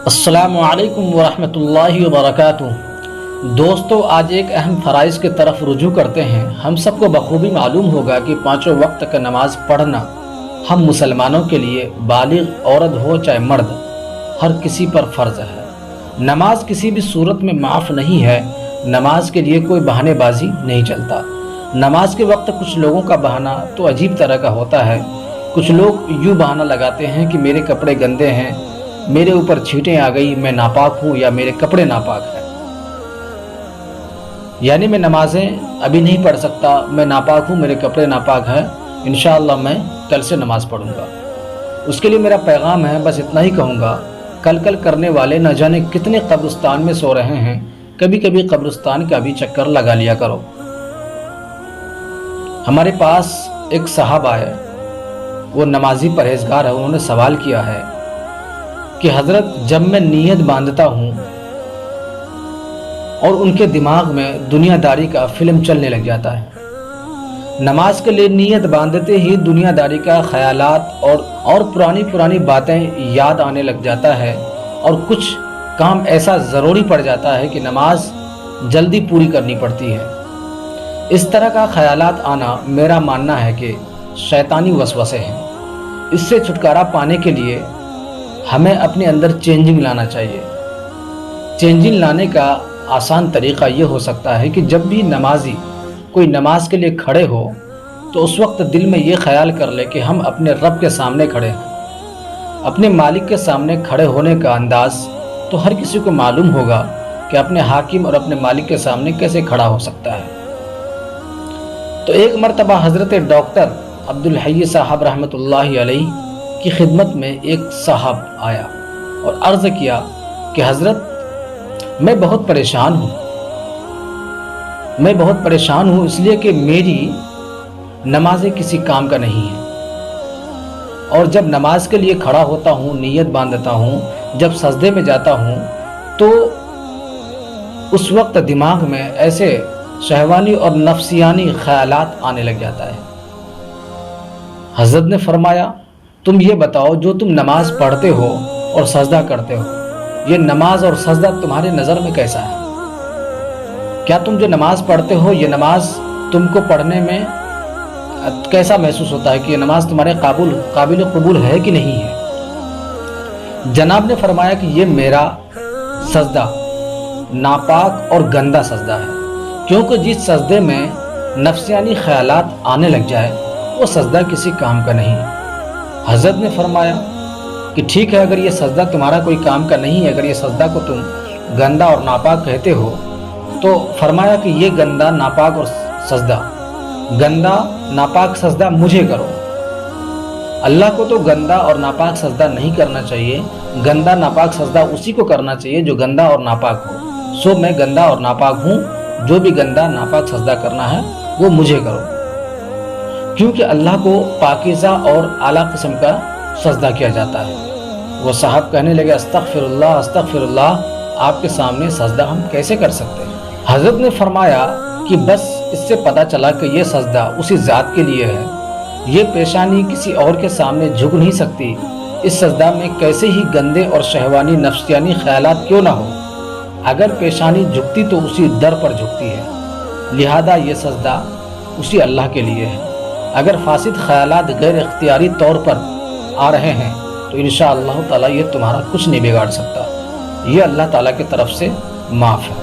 السلام علیکم ورحمۃ اللہ وبرکاتہ۔ دوستو، آج ایک اہم فرائض کی طرف رجوع کرتے ہیں۔ ہم سب کو بخوبی معلوم ہوگا کہ پانچوں وقت کا نماز پڑھنا ہم مسلمانوں کے لیے، بالغ عورت ہو چاہے مرد، ہر کسی پر فرض ہے۔ نماز کسی بھی صورت میں معاف نہیں ہے۔ نماز کے لیے کوئی بہانے بازی نہیں چلتا۔ نماز کے وقت کچھ لوگوں کا بہانہ تو عجیب طرح کا ہوتا ہے۔ کچھ لوگ یوں بہانہ لگاتے ہیں کہ میرے کپڑے گندے ہیں، میرے اوپر چھینٹیں آ گئی، میں ناپاک ہوں یا میرے کپڑے ناپاک ہیں، یعنی میں نمازیں ابھی نہیں پڑھ سکتا، میں ناپاک ہوں، میرے کپڑے ناپاک ہیں، انشاءاللہ میں کل سے نماز پڑھوں گا۔ اس کے لیے میرا پیغام ہے، بس اتنا ہی کہوں گا، کل کرنے والے نہ جانے کتنے قبرستان میں سو رہے ہیں، کبھی کبھی قبرستان کا بھی چکر لگا لیا کرو۔ ہمارے پاس ایک صاحب آئے، وہ نمازی پرہیزگار ہے۔ انہوں نے سوال کیا ہے کہ حضرت، جب میں نیت باندھتا ہوں اور ان کے دماغ میں دنیا داری کا فلم چلنے لگ جاتا ہے، نماز کے لیے نیت باندھتے ہی دنیا داری کا خیالات اور پرانی باتیں یاد آنے لگ جاتا ہے، اور کچھ کام ایسا ضروری پڑ جاتا ہے کہ نماز جلدی پوری کرنی پڑتی ہے۔ اس طرح کا خیالات آنا میرا ماننا ہے کہ شیطانی وسوسے ہیں۔ اس سے چھٹکارا پانے کے لیے ہمیں اپنے اندر چینجنگ لانا چاہیے۔ چینجنگ لانے کا آسان طریقہ یہ ہو سکتا ہے کہ جب بھی نمازی کوئی نماز کے لیے کھڑے ہو تو اس وقت دل میں یہ خیال کر لے کہ ہم اپنے رب کے سامنے کھڑے ہیں۔ اپنے مالک کے سامنے کھڑے ہونے کا انداز تو ہر کسی کو معلوم ہوگا کہ اپنے حاکم اور اپنے مالک کے سامنے کیسے کھڑا ہو سکتا ہے۔ تو ایک مرتبہ حضرت ڈاکٹر عبدالحی صاحب رحمۃ اللہ علیہ کی خدمت میں ایک صاحب آیا اور عرض کیا کہ حضرت، میں بہت پریشان ہوں اس لیے کہ میری نمازیں کسی کام کا نہیں ہیں، اور جب نماز کے لیے کھڑا ہوتا ہوں، نیت باندھتا ہوں، جب سجدے میں جاتا ہوں تو اس وقت دماغ میں ایسے شہوانی اور نفسیانی خیالات آنے لگ جاتا ہے۔ حضرت نے فرمایا، تم یہ بتاؤ، جو تم نماز پڑھتے ہو اور سجدہ کرتے ہو، یہ نماز اور سجدہ تمہارے نظر میں کیسا ہے؟ کیا تم جو نماز پڑھتے ہو، یہ نماز تم کو پڑھنے میں کیسا محسوس ہوتا ہے کہ یہ نماز تمہارے قابل قبول ہے کہ نہیں ہے؟ جناب نے فرمایا کہ یہ میرا سجدہ ناپاک اور گندا سجدہ ہے، کیونکہ جس سجدے میں نفسیانی خیالات آنے لگ جائے وہ سجدہ کسی کام کا نہیں۔ حضرت نے فرمایا کہ ٹھیک ہے، اگر یہ سجدہ تمہارا کوئی کام کا نہیں ہے، اگر یہ سجدہ کو تم گندا اور ناپاک کہتے ہو، تو فرمایا کہ یہ گندا ناپاک سجدہ مجھے کرو۔ اللہ کو تو گندا اور ناپاک سجدہ نہیں کرنا چاہیے، گندا ناپاک سجدہ اسی کو کرنا چاہیے جو گندا اور ناپاک ہو۔ سو میں گندا اور ناپاک ہوں، جو بھی گندا ناپاک سجدہ کرنا ہے وہ مجھے کرو، کیونکہ اللہ کو پاکیزہ اور اعلیٰ قسم کا سجدہ کیا جاتا ہے۔ وہ صاحب کہنے لگے، استغفر اللہ، آپ کے سامنے سجدہ ہم کیسے کر سکتے ہیں؟ حضرت نے فرمایا کہ بس اس سے پتہ چلا کہ یہ سجدہ اسی ذات کے لیے ہے۔ یہ پیشانی کسی اور کے سامنے جھک نہیں سکتی۔ اس سجدہ میں کیسے ہی گندے اور شہوانی نفسیانی خیالات کیوں نہ ہو، اگر پیشانی جھکتی تو اسی در پر جھکتی ہے، لہذا یہ سجدہ اسی اللہ کے لیے ہے۔ اگر فاسد خیالات غیر اختیاری طور پر آ رہے ہیں تو انشاءاللہ تعالیٰ یہ تمہارا کچھ نہیں بگاڑ سکتا، یہ اللہ تعالیٰ کی طرف سے معاف ہے۔